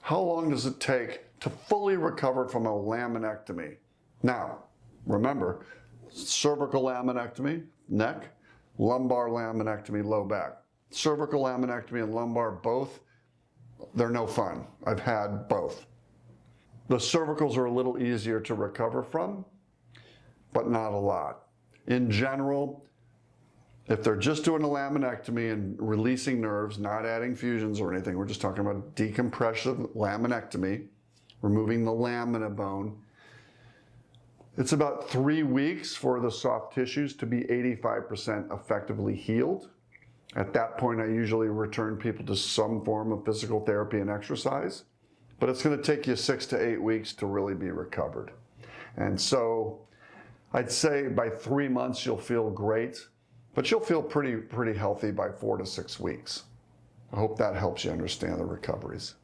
how long does it take to fully recover from a laminectomy? Now, remember, cervical laminectomy, neck, lumbar laminectomy, low back. Cervical laminectomy and lumbar, both, they're no fun. I've had both. The cervicals are a little easier to recover from, but not a lot. In general, if they're just doing a laminectomy and releasing nerves, not adding fusions or anything, we're just talking about decompressive laminectomy, removing the lamina bone, it's about 3 weeks for the soft tissues to be 85% effectively healed. At that point, I usually return people to some form of physical therapy and exercise, but it's going to take you 6 to 8 weeks to really be recovered. And so I'd say by 3 months, you'll feel great, but you'll feel pretty healthy by 4 to 6 weeks. I hope that helps you understand the recoveries.